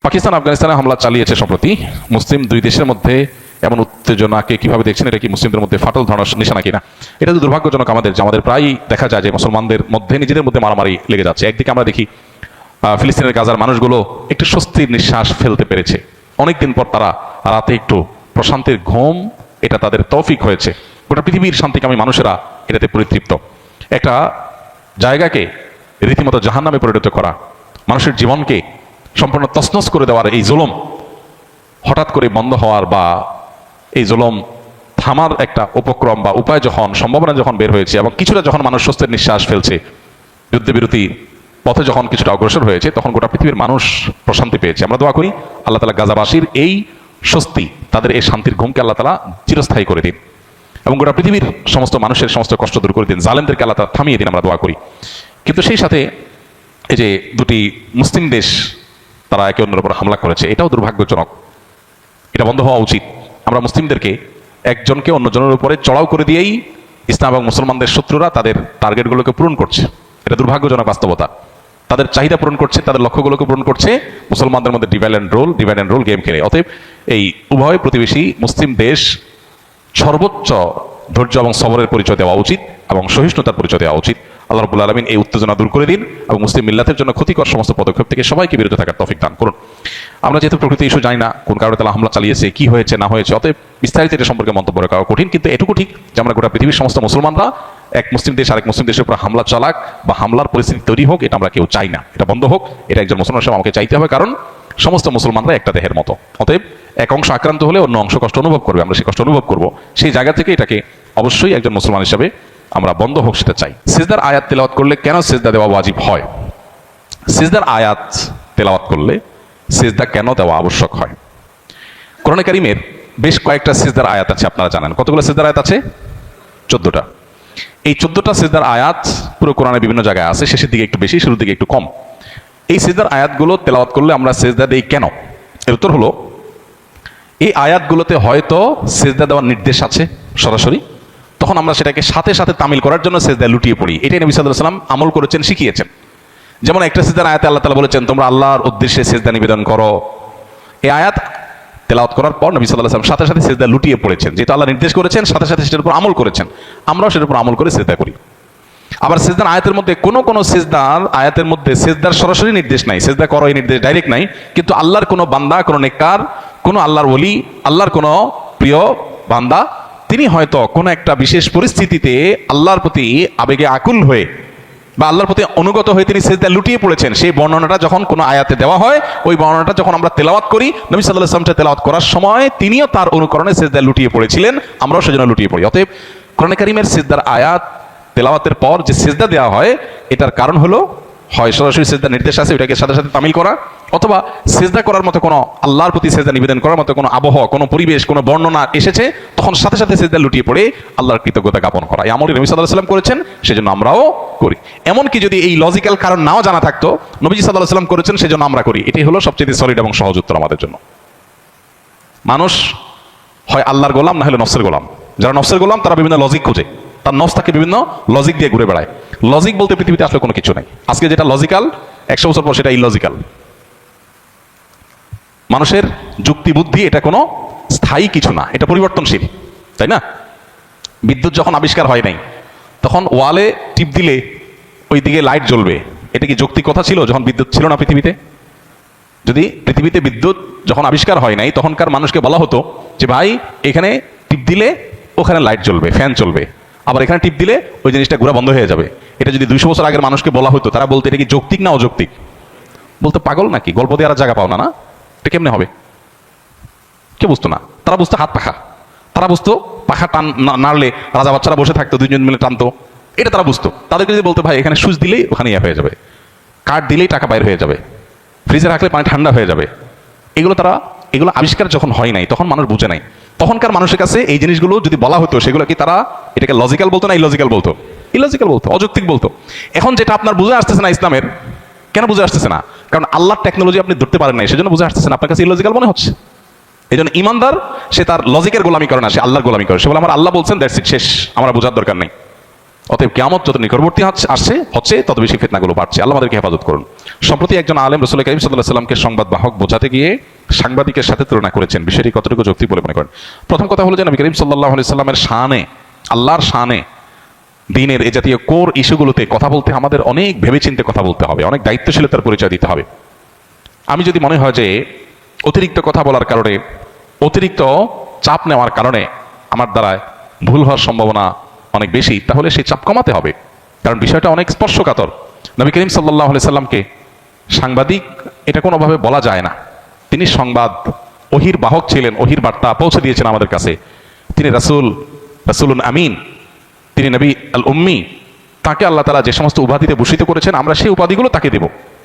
পাকিস্তান আফগানিস্তানে হামলা চালিয়েছে সম্প্রতি। মুসলিম দুই দেশের মধ্যে এমন উত্তেজনাকে কিভাবে দেখছেন? এটা কি মুসলিমদের মধ্যে ফাটল ধরানোর নিশানা কিনা? এটা তো দুর্ভাগ্যজনক আমাদের, যে আমাদের প্রায়ই দেখা যায় যে মুসলমানদের মধ্যে নিজেদের মধ্যে মারামারি লেগে যাচ্ছে। একদিকে আমরা দেখি ফিলিস্তিনের গাজার মানুষগুলো একটু স্বস্তির নিঃশ্বাস ফেলতে পেরেছে, অনেকদিন পর তারা রাতে একটু প্রশান্তির ঘুম, এটা তাদের তৌফিক হয়েছে। গোটা পৃথিবীর শান্তিকামী মানুষেরা এটাতে পরিতৃপ্ত। একটা জায়গাকে রীতিমতো জাহান্নামে পরিণত করা, মানুষের জীবনকে সম্পূর্ণ তছনছ করে দেওয়ার এই জুলুম হঠাৎ করে বন্ধ হওয়ার বা এই জুলুম থামার একটা উপক্রম বা উপায় যখন, সম্ভাবনা যখন বের হয়েছে এবং কিছুটা যখন মানুষ স্বস্তির নিঃশ্বাস ফেলছে, যুদ্ধবিরতি পথে যখন কিছুটা অগ্রসর হয়েছে, তখন গোটা পৃথিবীর মানুষ প্রশান্তি পেয়েছে। আমরা দোয়া করি আল্লাহ তাআলা গাজাবাসীর এই স্বস্তি, তাদের এই শান্তির ঘুমকে আল্লাহ তাআলা চিরস্থায়ী করে দিন এবং গোটা পৃথিবীর সমস্ত মানুষের সমস্ত কষ্ট দূর করে দিন, জালেমদেরকে আল্লাহ তাআলা থামিয়ে দিন, আমরা দোয়া করি। কিন্তু সেই সাথে এই যে দুটি মুসলিম দেশ তারা একে অন্যের উপর হামলা করেছে, এটাও দুর্ভাগ্যজনক। এটা বন্ধ হওয়া উচিত। আমরা মুসলিমদেরকে একজনকে অন্যজনের উপরে চড়াও করে দিয়েই ইসলাম এবং মুসলমানদের শত্রুরা তাদের টার্গেটগুলোকে পূরণ করছে। এটা দুর্ভাগ্যজনক বাস্তবতা। তাদের চাহিদা পূরণ করছে, তাদের লক্ষ্যগুলোকে পূরণ করছে মুসলমানদের মধ্যে ডিভাইড অ্যান্ড রোল গেম খেলে। অতএব এই উভয় প্রতিবেশী মুসলিম দেশ সর্বোচ্চ ধৈর্য এবং সবরের পরিচয় দেওয়া উচিত এবং সহিষ্ণুতার পরিচয় দেওয়া উচিত। আল্লাহ রাব্বুল আলামিন এই উত্তেজনা দূর করে দিন এবং মুসলিম মিল্লাতের জন্য ক্ষতিকর সমস্ত পদক্ষেপ থেকে সবাইকে বিরত থাকার তৌফিক দান করুন। আমরা যেহেতু প্রকৃতি ইস্যু জানি না কোন কারণে তারা হামলা চালিয়েছে, কি হয়েছে না হয়েছে, অতএব বিস্তারিত এটা সম্পর্কে মন্তব্য করা কঠিন। কিন্তু এটুকু ঠিক যে আমরা গোটা পৃথিবীর সমস্ত মুসলমানরা এক মুসলিম দেশ আরেক মুসলিম দেশের উপর হামলা চালাক বা হামলার পরিস্থিতি তৈরি হোক, এটা আমরা কেউ চাই না। এটা বন্ধ হোক, এটা একজন মুসলমান হিসেবে আমাকে চাইতে হবে, কারণ সমস্ত মুসলমানরা একটা দেহের মতো। অতএব এক অংশ আক্রান্ত হলে অন্য অংশ কষ্ট অনুভব করবে, আমরা সেই কষ্ট অনুভব করব। সেই জায়গা থেকে এটাকে অবশ্যই একজন মুসলমান হিসেবে আমরা বন্ধ হোক সেটা চাই। সিজদার আয়াত তেলাওয়াত করলে কেন সিজদা দেওয়া ওয়াজিব হয়? সিজদার আয়াত তেলাওয়াত করলে সিজদা কেন দেওয়া আবশ্যক হয়? কোরআনে কারীমের বেশ কয়েকটা সিজদার আয়াত আছে, আপনারা জানেন। কতগুলো সিজদার আয়াত আছে? 14টা। এই 14টা সিজদার আয়াত পুরো কোরআনে বিভিন্ন জায়গায় আছে, শেষের দিকে একটু বেশি, শুরুর দিকে একটু কম। এই সিজদার আয়াতগুলো তেলাওয়াত করলে আমরা সিজদা দেই কেন? এর উত্তর হলো, এই আয়াতগুলোতে হয়তো সিজদা দেওয়ার নির্দেশ আছে সরাসরি, তখন আমরা সেটাকে সাথে সাথে তামিল করার জন্য সিজদায় লুটিয়ে পড়ি। এটাই নবী সাল্লাল্লাহু আলাইহি ওয়াসাল্লাম আমল করেছেন, শিখিয়েছেন। যেমন একটা সিজদার আয়াতে আল্লাহ তাআলা বলেছেন, তোমরা আল্লাহর উদ্দেশ্যে সিজদা নিবেদন করো। এই আয়াত তেলাওয়াত করার পর নবী সাল্লাল্লাহু আলাইহি ওয়াসাল্লাম সাথে সাথে সিজদা লুটিয়ে পড়েছেন, যেটা আল্লাহ নির্দেশ করেছেন, সাথে সাথে সেটার উপর আমল করেছেন। আমরাও সেটার উপর আমল করে সিজদা করি। আবার সিজদার আয়াতের মধ্যে কোনো সিজদার আয়াতের মধ্যে সিজদার সরাসরি নির্দেশ নাই, সিজদা করো এই নির্দেশ ডাইরেক্ট নাই, কিন্তু আল্লাহর কোনো বান্দা, কোনো নেককার, কোনো আল্লাহর ওলি, আল্লাহর কোনো প্রিয় বান্দা, তিনি হয়তো কোনো একটা বিশেষ পরিস্থিতিতে আল্লাহর প্রতি আবেগে আকুল হয়ে বা আল্লাহর প্রতি অনুগত হয়ে তিনি সিজদায় লুটিয়ে পড়েছেন। সেই বর্ণনাটা যখন কোনো আয়াতে দেওয়া হয়, ওই বর্ণনাটা যখন আমরা তেলাওয়াত করি, নবী সাল্লাল্লাহু আলাইহি ওয়াসাল্লাম তেলাওয়াত করার সময় তিনিও তার অনুকরণে সিজদায় লুটিয়ে পড়েছিলেন, আমরাও সেজন্য লুটিয়ে পড়ি। অতএব কোরআনে কারীমের সিজদার আয়াত তেলাওয়াতের পর যে সিজদা দেওয়া হয়, এটার কারণ হলো হয় সরাসরি সিজদার নির্দেশ আছে, ওইটাকে সাথে সাথে তামিল করা, অথবা সিজদা করার মতো কোনো, আল্লাহর প্রতি সিজদা নিবেদন করার মতো কোনো আবহাওয়া, কোনো পরিবেশ, কোনো বর্ণনা এসেছে, তখন সাথে সাথে সিজদা লুটিয়ে পড়ে আল্লাহর কৃতজ্ঞতা জ্ঞাপন করা। এই আমলটি নবী সাল্লাল্লাহু আলাইহি ওয়াসাল্লাম করেছেন, সেজন্য আমরাও করি। এমনকি যদি এই লজিক্যাল কারণ নাও জানা থাকতো, নবীজি সাল্লাল্লাহু আলাইহি ওয়াসাল্লাম করেছেন, সেজন্য আমরা করি। এটাই হলো সবচেয়ে সলিড এবং সহজ উত্তর আমাদের জন্য। মানুষ হয় আল্লাহর গোলাম, না হলে নফসের গোলাম। যারা নফসের গোলাম তারা বিভিন্ন লজিক খোঁজে, তার নফস তাকে বিভিন্ন লজিক দিয়ে ঘুরে বেড়ায়। লজিক বলতে পৃথিবীতে আসলে কোনো কিছু নাই। আজকে যেটা লজিক্যাল, 100 বছর পর সেটা ইলজিক্যাল। মানুষের যুক্তি বুদ্ধি এটা কোনো স্থায়ী কিছু না, এটা পরিবর্তনশীল, তাই না? বিদ্যুৎ যখন আবিষ্কার হয় নাই, তখন ওয়ালে টিপ দিলে ওই দিকে লাইট জ্বলবে, এটা কি যৌক্তিক কথা ছিল যখন বিদ্যুৎ ছিল না পৃথিবীতে? যদি পৃথিবীতে বিদ্যুৎ যখন আবিষ্কার হয় নাই, তখনকার মানুষকে বলা হতো যে ভাই এখানে টিপ দিলে ওখানে লাইট জ্বলবে, ফ্যান চলবে, আবার এখানে টিপ দিলে ওই জিনিসটা ঘোরা বন্ধ হয়ে যাবে। এটা যদি 200 বছর আগের মানুষকে বলা হতো, তারা বলতো এটা কি যৌক্তিক না অযৌক্তিক? বলতো পাগল নাকি, গল্প দিয়ে আর জায়গা পাও না, না এটা কেমনে হবে? কে বুঝতো না? তারা বুঝতো হাত পাখা, তারা বুঝতো পাখা টান নাড়লে রাজা বাচ্চারা বসে থাকতো, 2 জন মিলে টানতো, এটা তারা বুঝতো। তাদেরকে যদি বলতো ভাই এখানে সুইচ দিলেই ওখানে ইয়ে হয়ে যাবে, কাঠ দিলেই টাকা বাইর হয়ে যাবে, ফ্রিজে রাখলে পানি ঠান্ডা হয়ে যাবে, এগুলো আবিষ্কার যখন হয় নাই, তখন মানুষ বুঝে নাই। তখনকার মানুষের কাছে এই জিনিসগুলো যদি বলা হতো, সেগুলো কি তারা এটাকে লজিক্যাল বলতো না ইলজিক্যাল বলতো? ইলজিক্যাল বলতো, অযৌক্তিক বলতো। এখন যেটা আপনার বুঝে আসতেছে না ইসলামের, কেন বুঝে আসতেছে না? কারণ আল্লাহর টেকনোলজি আপনি ধরতে পারেন নাই, সেজন্য বুঝে আসতেছে না, আপনার কাছে ইলজিক্যাল মনে হচ্ছে। এই জন্য ইমানদার সে তার লজিকের গোলামি করে না, সে আল্লাহর গোলামি করে। সে বলে আমার আল্লাহ বলছেন, দ্যাটস ইট, শেষ, আমার বোঝার দরকার নেই। অতএব কিয়ামত যত নিকটবর্তী হচ্ছে তত বেশি ফিতনাগুলো বাড়ছে। আল্লাহ আমাদেরকে হেফাজত করুন। সম্প্রতি একজন আলেম রাসূল কারীম সাল্লাল্লাহু আলাইহি ওয়াসাল্লামকে সংবাদ বাহক বোঝাতে গিয়ে সাংবাদিকের সাথে তুলনা করেছেন। বিষয়টি কতটুকু যৌক্তিক বলে মনে করেন? প্রথম কথা হলো যে নবী করিম সাল্লাল্লাহু আলাইহি ওয়াসাল্লামের শানে, আল্লাহর শানে, দ্বীনের এই জাতীয় কোর ইস্যুগুলোতে কথা বলতে আমাদের অনেক ভেবেচিন্তে কথা বলতে হবে, অনেক দায়িত্বশীলতার পরিচয় দিতে হবে। আমি যদি মনে হয় যে অতিরিক্ত কথা বলার কারণে, অতিরিক্ত চাপ নেওয়ার কারণে আমার দ্বারা ভুল হওয়ার সম্ভাবনা অনেক বেশি, তাহলে সেই চাপ কমাতে হবে। কারণ বিষয়টা অনেক স্পর্শকাতর। নবী করিম সাল্লাল্লাহু আলাইহি সাল্লামকে সাংবাদিক এটা কোনোভাবে বলা যায় না। তিনি সংবাদ ওহির বাহক ছিলেন, ওহির বার্তা পৌঁছে দিয়েছেন আমাদের কাছে। তিনি রাসূলুন আমিন, তিনি নবী আল উম্মি। তাকে আল্লাহ তাআলা যে সমস্ত উপাধিতে ভূষিত করেছেন, আমরা সেই উপাধিগুলো তাকে দেব।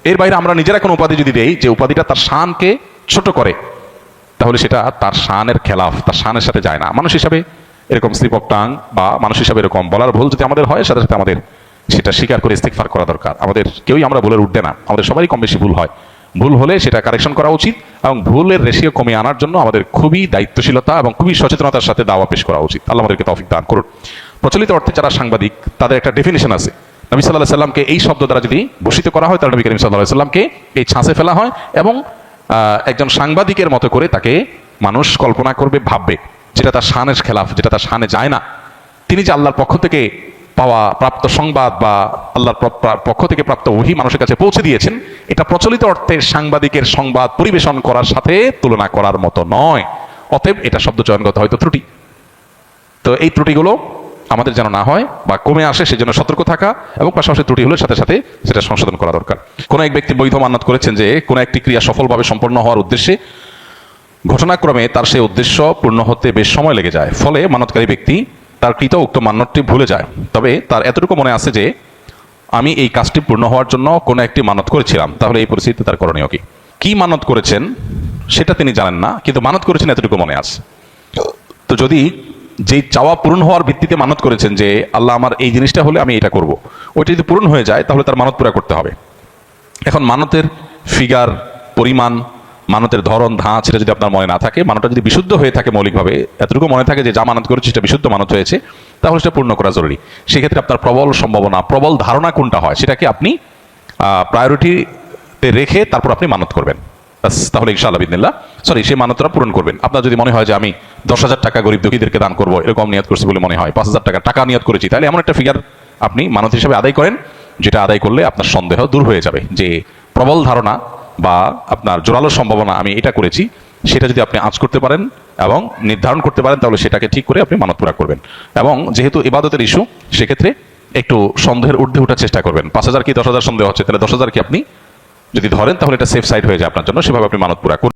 এর বাইরে আমরা নিজেরা কোনো উপাধি যদি দেই যে উপাধিটা তার শানকে ছোট করে, তাহলে সেটা তার শানের খেলাফ, তার শানের সাথে যায় না। মানুষ হিসাবে এরকম স্লিপ অফ টাং বা মানুষ হিসাবে এরকম বলার ভুল যদি আমাদের হয়, সাথে সাথে আমাদের সেটা স্বীকার করে ইস্তিগফার করা দরকার। আমাদের কেউই আমরা ভুলের ঊর্ধ্বে না, আমাদের সবারই কম বেশি ভুল হয়। ভুল হলে সেটা কারেকশন করা উচিত এবং ভুলের রেশিও কমিয়ে আনার জন্য আমাদের খুবই দায়িত্বশীলতা এবং খুবই সচেতনতার সাথে দাওয়া পেশ করা উচিত। আল্লাহ আমাদেরকে তৌফিক দান করুন। প্রচলিত অর্থে যারা সাংবাদিক, তাদের একটা ডেফিনেশন আছে। নবী সাল্লাল্লাহু আলাইহি সাল্লামকে এই শব্দ দ্বারা যদি ভূষিত করা হয়, তাহলে নবী করিম সাল্লাল্লাহু আলাইহি সাল্লামকে এই ছাঁচে ফেলা হয় এবং একজন সাংবাদিকের মতো করে তাকে মানুষ কল্পনা করবে, ভাববে, যেটা তার শানের খেলাফ, যেটা তার শানে যায় না। তিনি যে আল্লাহর পক্ষ থেকে পাওয়া প্রাপ্ত সংবাদ বা আল্লাহর পক্ষ থেকে প্রাপ্ত ওহী মানুষের কাছে পৌঁছে দিয়েছেন, এটা প্রচলিত অর্থে সাংবাদিকের সংবাদ পরিবেশন করার সাথে তুলনা করার মতো নয়। অতএব এটা শব্দ চয়নগত হয়তো ত্রুটি। তো এই ত্রুটিগুলো আমাদের যেন না হয় বা কমে আসে, সেজন্য সতর্ক থাকা এবং পাশাপাশি ত্রুটি হলে সাথে সাথে সেটা সংশোধন করা দরকার। কোনো এক ব্যক্তি বৈধ মান্যত করেছেন যে কোনো একটি ক্রিয়া সফলভাবে সম্পন্ন হওয়ার উদ্দেশ্যে ঘটনাক্রমে তার সেই উদ্দেশ্য পূর্ণ হতে বেশ সময় লেগে যায়। ফলে মানতকারী ব্যক্তি তার কৃত উক্ত মান্যতটি ভুলে যায়। তবে তার এতটুকু মনে আছে যে আমি এই কাজটি পূর্ণ হওয়ার জন্য কোনো একটি মানত করেছিলাম। তাহলে এই পরিস্থিতিতে তার করণীয় কি? কি মানত করেছেন সেটা তিনি জানেন না, কিন্তু মানত করেছেন এতটুকু মনে আছে। তো যদি যেই চাওয়া পূরণ হওয়ার ভিত্তিতে মানত করেছেন যে আল্লাহ আমার এই জিনিসটা হলে আমি এটা করব, ওইটা যদি পূরণ হয়ে যায় তাহলে তার মানত পুরা করতে হবে। এখন মানতের ফিগার, পরিমাণ, মানতের ধরন, ধাঁচ, সেটা যদি আপনার মনে না থাকে, মানতটা যদি বিশুদ্ধ হয়ে থাকে, মৌলিকভাবে এতটুকু মনে থাকে যে যা মানত করেছে সেটা বিশুদ্ধ মানত হয়েছে, তাহলে সেটা পূর্ণ করা জরুরি। সেক্ষেত্রে আপনার প্রবল সম্ভাবনা, প্রবল ধারণা কোনটা হয় সেটাকে আপনি প্রায়োরিটিতে রেখে তারপর আপনি মানত করবেন। তাহলে ইনশাআল্লাহ বিদিনিল্লাহ সেই মানতটা পূরণ করবেন। আপনার যদি মনে হয় যে আমি 10,000 টাকা গরিব দুঃখীদেরকে দান করবো, এরকম নিয়ত করছি বলে মনে হয়, 5,000 টাকা নিয়ত করেছি, তাহলে এমন একটা ফিগার আপনি মানত হিসাবে আদায় করেন, যেটা আদায় করলে আপনার সন্দেহ দূর হয়ে যাবে যে প্রবল ধারণা বা আপনার জোরালো সম্ভাবনা আমি এটা করেছি, সেটা যদি আপনি আঁচ করতে পারেন এবং নির্ধারণ করতে পারেন, তাহলে সেটাকে ঠিক করে আপনি মানত পুরা করবেন। এবং যেহেতু ইবাদতের ইস্যু, সেক্ষেত্রে একটু সন্দেহের ঊর্ধ্বে ওঠার চেষ্টা করবেন। 5,000 কি 10,000 সন্দেহ হচ্ছে, তাহলে 10,000 কি আপনি যদি ধরেন, তাহলে এটা সেফ সাইড হয়ে যায় আপনার জন্য, সেভাবে আপনি মানত পুরা করুন।